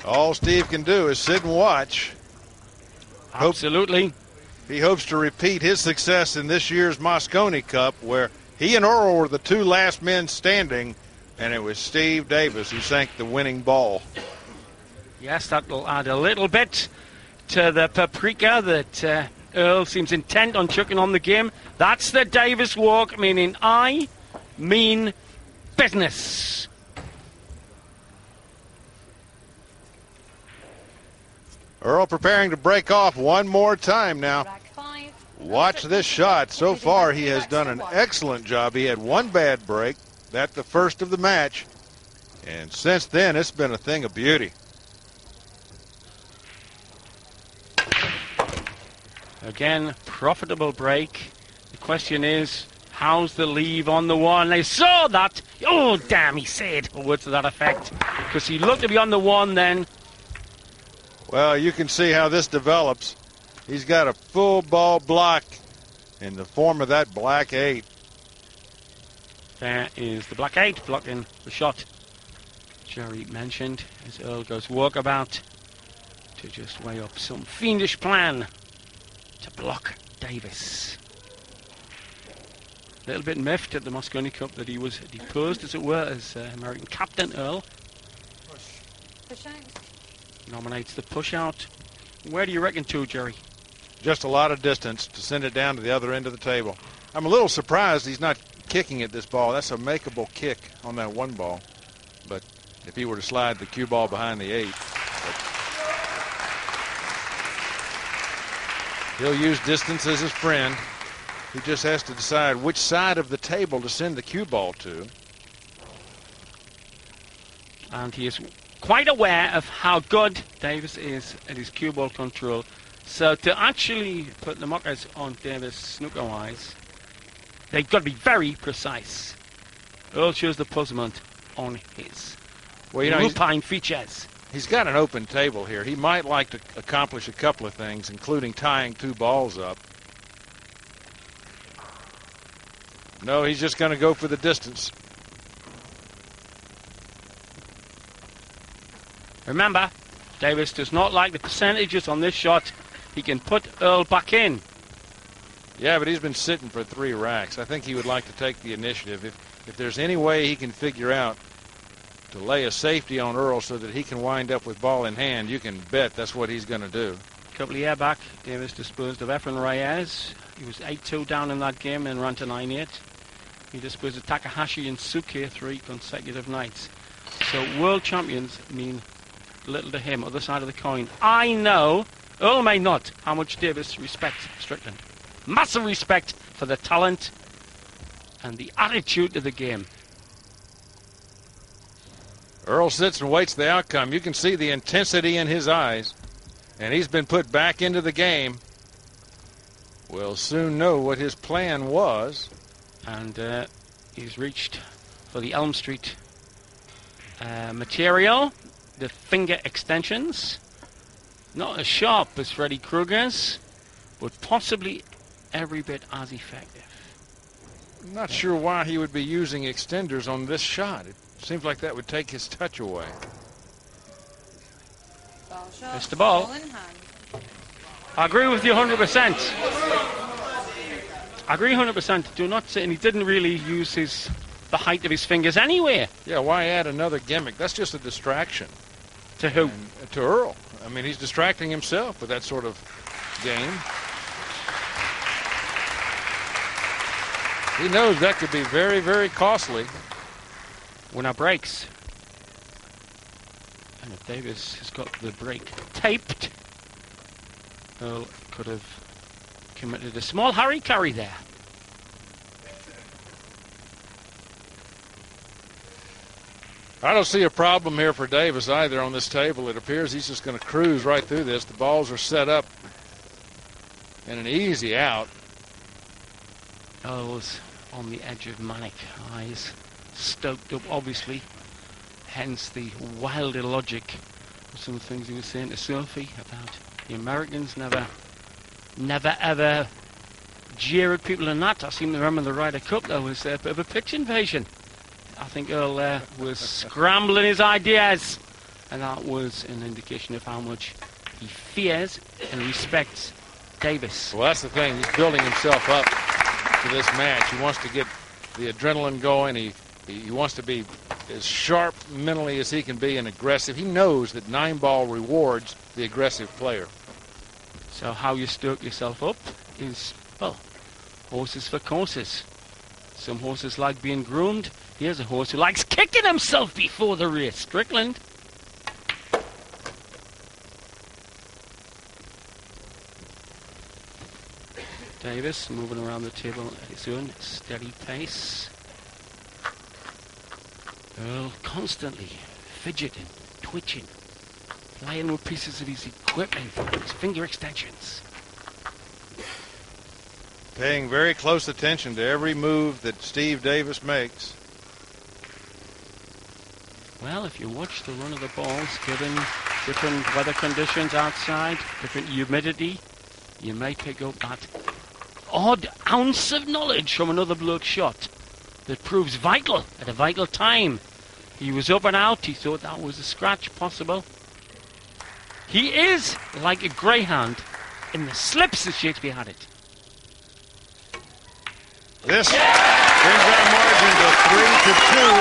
All Steve can do is sit and watch. Absolutely. He hopes to repeat his success in this year's Moscone Cup, where he and Earl were the two last men standing, and it was Steve Davis who sank the winning ball. Yes, that will add a little bit to the paprika that Earl seems intent on chucking on the game. That's the Davis walk, meaning I mean business. Earl preparing to break off one more time now. Watch this shot. So far, he has done an excellent job. He had one bad break. That's the first of the match. And since then, it's been a thing of beauty. Again, profitable break. The question is, how's the leave on the one? They saw that. Oh, damn, he said words to that effect. Because he looked to be on the one then. Well, you can see how this develops. He's got a full ball block in the form of that black 8. There is the black 8 blocking the shot Jerry mentioned as Earl goes walkabout to just weigh up some fiendish plan to block Davis. A little bit miffed at the Moscone Cup that he was deposed, as it were, as American captain. Earl Push out. nominates the push out. Where do you reckon to, Jerry? Just a lot of distance to send it down to the other end of the table. I'm a little surprised he's not kicking at this ball. That's a makeable kick on that one ball. But if he were to slide the cue ball behind the 8, he'll use distance as his friend. He just has to decide which side of the table to send the cue ball to. And he is quite aware of how good Davis is at his cue ball control. So to actually put the mockers on Davis snooker-wise, they've got to be very precise. Earl shows the puzzlement on his lupine features. He's got an open table here. He might like to accomplish a couple of things, including tying 2 balls up. No, he's just going to go for the distance. Remember, Davis does not like the percentages on this shot. He can put Earl back in. Yeah, but he's been sitting for 3 racks. I think he would like to take the initiative. If there's any way he can figure out to lay a safety on Earl so that he can wind up with ball in hand, you can bet that's what he's going to do. A couple of years back, Davis disposed of Efren Reyes. He was 8-2 down in that game and ran to 9-8. He disposed of Takahashi and Suke 3 consecutive nights. So world champions mean little to him. Other side of the coin. I know, Earl may not, how much Davis respects Strickland. Massive respect for the talent and the attitude to the game. Earl sits and waits the outcome. You can see the intensity in his eyes. And he's been put back into the game. We'll soon know what his plan was. And he's reached for the Elm Street material. The finger extensions. Not as sharp as Freddy Krueger's, but possibly every bit as effective. I'm not sure why he would be using extenders on this shot. It seems like that would take his touch away. Missed the ball. I agree with you 100%. I agree 100%. Do not say, and he didn't really use the height of his fingers anyway. Yeah, why add another gimmick? That's just a distraction. To who? To Earl. I mean, he's distracting himself with that sort of game. He knows that could be very, very costly. Winner breaks. And if Davis has got the break taped, Earl could have committed a small hurry-carry there. I don't see a problem here for Davis either on this table. It appears he's just going to cruise right through this. The balls are set up in an easy out. Earl's on the edge of manic, eyes stoked up, obviously. Hence the wilder logic of some of the things he was saying to Sophie about the Americans never ever jeer at people in that. I seem to remember the Ryder Cup, though, was a bit of a pitch invasion. I think Earl was scrambling his ideas And that was an indication of how much he fears and respects Davis. Well, that's the thing. He's building himself up to this match. He wants to get the adrenaline going. He wants to be as sharp mentally as he can be and aggressive. He knows that 9-ball rewards the aggressive player. So how you stoke yourself up is, well, horses for courses. Some horses like being groomed. Here's a horse who likes kicking himself before the race. Strickland. Davis moving around the table at his own steady pace. Earl constantly fidgeting, twitching, playing with pieces of his equipment, his finger extensions. Paying very close attention to every move that Steve Davis makes. Well, if you watch the run of the balls, given different weather conditions outside, different humidity, you may pick up that odd ounce of knowledge from another bloke's shot that proves vital at a vital time. He was up and out. He thought that was a scratch possible. He is like a greyhound in the slips, as Shakespeare had it. This brings our margin to 3-2.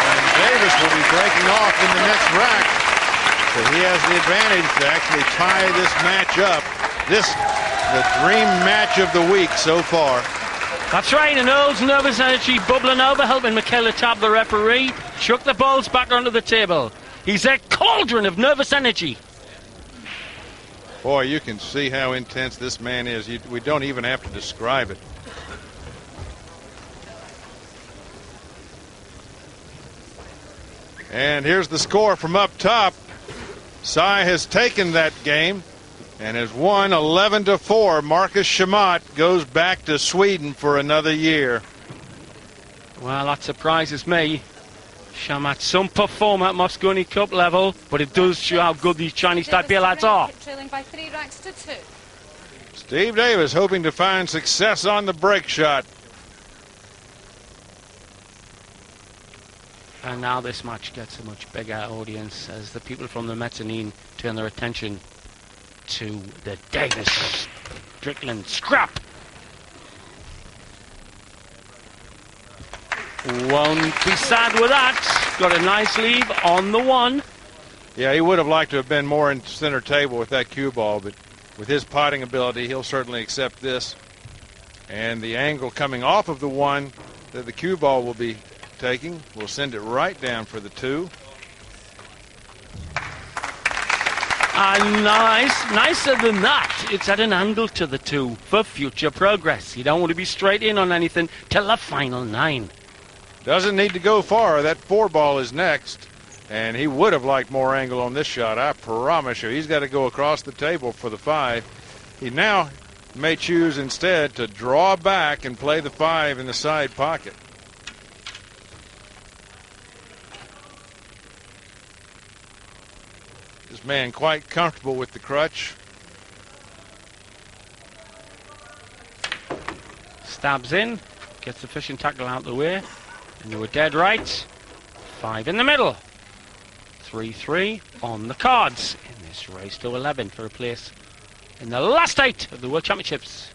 And Davis will be breaking off in the next rack. So he has the advantage to actually tie this match up. The dream match of the week so far. That's right, and Earl's nervous energy bubbling over, helping Michaela Tabb, the referee, chuck the balls back onto the table. He's a cauldron of nervous energy. Boy, you can see how intense this man is. We don't even have to describe it. And here's the score from up top. Cy has taken that game and has won 11-4. Marcus Shamat goes back to Sweden for another year. Well, that surprises me. Shamat, some performer at Mosconi Cup level, but it does show how good these Chinese Taipei lads are. Trailing by 3 racks to 2. Steve Davis hoping to find success on the break shot. And now this match gets a much bigger audience as the people from the mezzanine turn their attention to the Davis Strickland scrap. Won't be sad with that. Got a nice lead on the 1. Yeah, he would have liked to have been more in center table with that cue ball, but with his potting ability, he'll certainly accept this. And the angle coming off of the 1 that the cue ball will be taking will send it right down for the 2. And nicer than that, it's at an angle to the 2 for future progress. You don't want to be straight in on anything till the final 9. Doesn't need to go far. That 4 ball is next. And he would have liked more angle on this shot, I promise you. He's got to go across the table for the 5. He now may choose instead to draw back and play the 5 in the side pocket. This man quite comfortable with the crutch. Stabs in, gets the fishing tackle out the way, and you were dead right. 5 in the middle. 3-3 on the cards in this race to 11 for a place in the last 8 of the World Championships.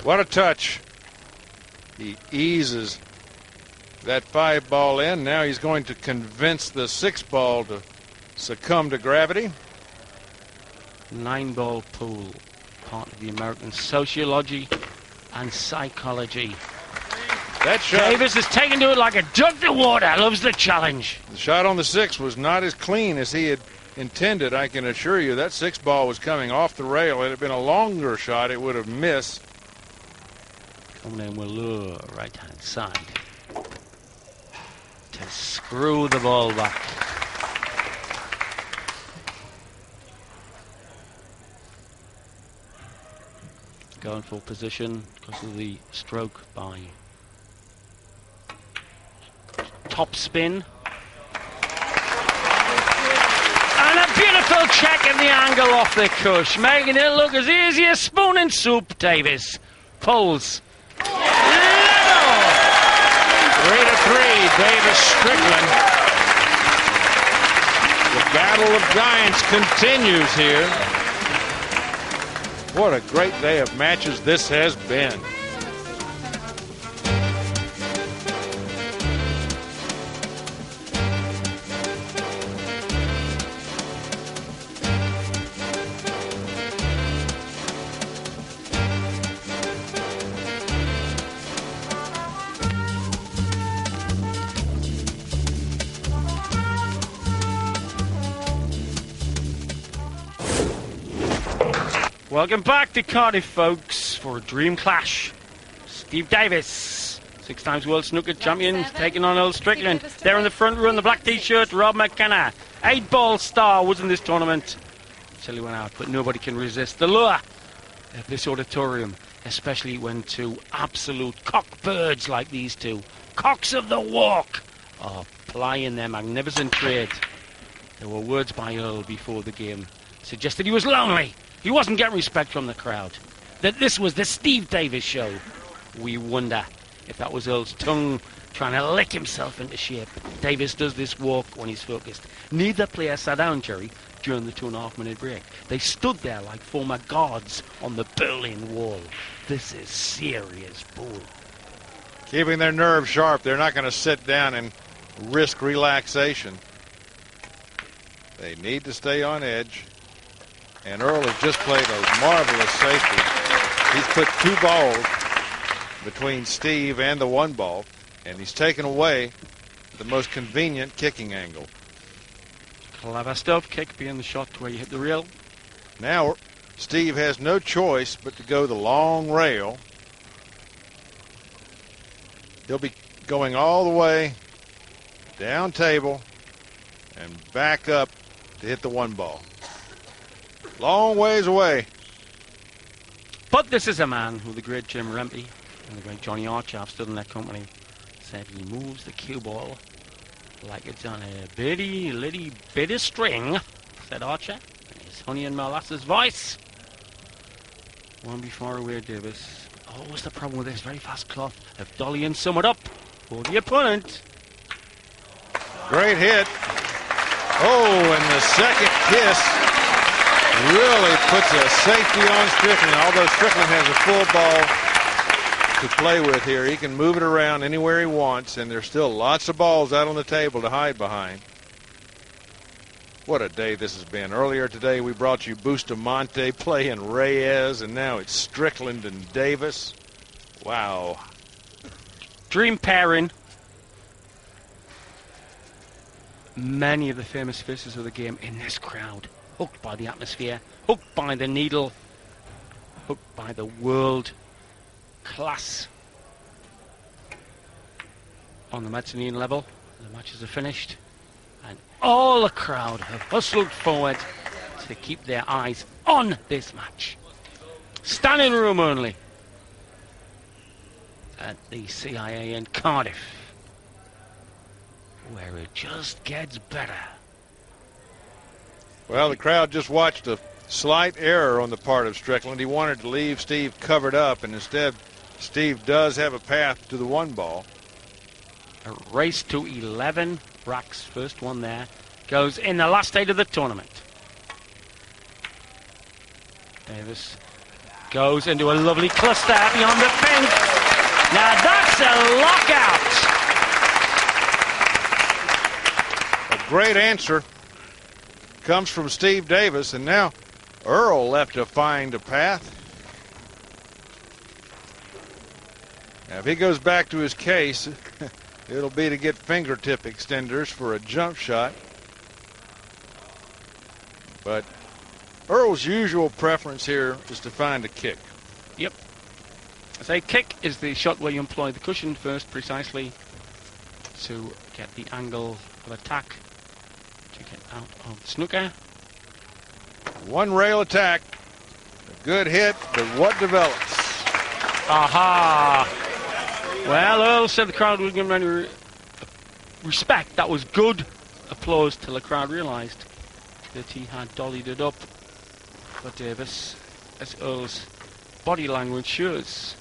What a touch. He eases that 5 ball in. Now he's going to convince the 6 ball to succumb to gravity. 9-ball pool, part of the American sociology and psychology. That shot, Davis is taken to it like a duck to water. Loves the challenge. the shot on the 6 was not as clean as he had intended. I can assure you that 6 ball was coming off the rail. Had it been a longer shot, it would have missed. Coming in with lure, right hand side to screw the ball back. Going for position because of the stroke by top spin. And a beautiful check in the angle off the cush, making it look as easy as spoon and soup. Davis pulls level. 3-3, Davis Strickland. Battle of Giants continues here. What a great day of matches this has been. Welcome back to Cardiff, folks, for a dream clash. Steve Davis, 6 times World Snooker Champion, taking on Earl Strickland. There in the front row in the black T-shirt, Rob McKenna. 8-ball star was in this tournament. Till he went out, but nobody can resist the lure of this auditorium, especially when two absolute cockbirds like these two, cocks of the walk, are plying their magnificent trade. There were words by Earl before the game, suggested he was lonely. He wasn't getting respect from the crowd. That this was the Steve Davis show. We wonder if that was Earl's tongue trying to lick himself into shape. Davis does this walk when he's focused. Neither player sat down, Jerry, during the 2.5-minute break. They stood there like former guards on the Berlin Wall. This is serious bull. Keeping their nerves sharp. They're not going to sit down and risk relaxation. They need to stay on edge. And Earl has just played a marvelous safety. He's put 2 balls between Steve and the 1 ball, and he's taken away the most convenient kicking angle. Clever stuff. Kick being the shot where you hit the rail. Now Steve has no choice but to go the long rail. He'll be going all the way down table and back up to hit the 1 ball. Long ways away. But this is a man who the great Jim Rempe and the great Johnny Archer have stood in their company, said he moves the cue ball like it's on a bitty, litty bit of string, said Archer in his honey and molasses voice. One before away, Davis. Always the problem with this very fast cloth of dollying someone up for the opponent. Great hit. Oh, and the second kiss really puts a safety on Strickland. Although Strickland has a full ball to play with here, he can move it around anywhere he wants, and there's still lots of balls out on the table to hide behind. What a day this has been. Earlier today we brought you Bustamante playing Reyes, and now it's Strickland and Davis. Wow. Dream pairing. Many of the famous faces of the game in this crowd. Hooked by the atmosphere, hooked by the needle, hooked by the world class. On the mezzanine level, the matches are finished, and all the crowd have hustled forward to keep their eyes on this match. Standing room only at the CIA in Cardiff, where it just gets better. Well, the crowd just watched a slight error on the part of Strickland. He wanted to leave Steve covered up, and instead Steve does have a path to the 1 ball. A race to 11. Brack's first one there goes in the last 8 of the tournament. Davis goes into a lovely cluster beyond the pink. Now that's a lockout. A great answer comes from Steve Davis, and now Earl left to find a path. Now if he goes back to his case, it'll be to get fingertip extenders for a jump shot. But Earl's usual preference here is to find a kick. Yep. I say kick is the shot where you employ the cushion first precisely to get the angle of attack to get out of the snooker. 1 rail attack. A good hit, but what develops? Aha! Well, Earl said the crowd was giving him respect. That was good applause till the crowd realised that he had dollied it up for Davis, as Earl's body language shows.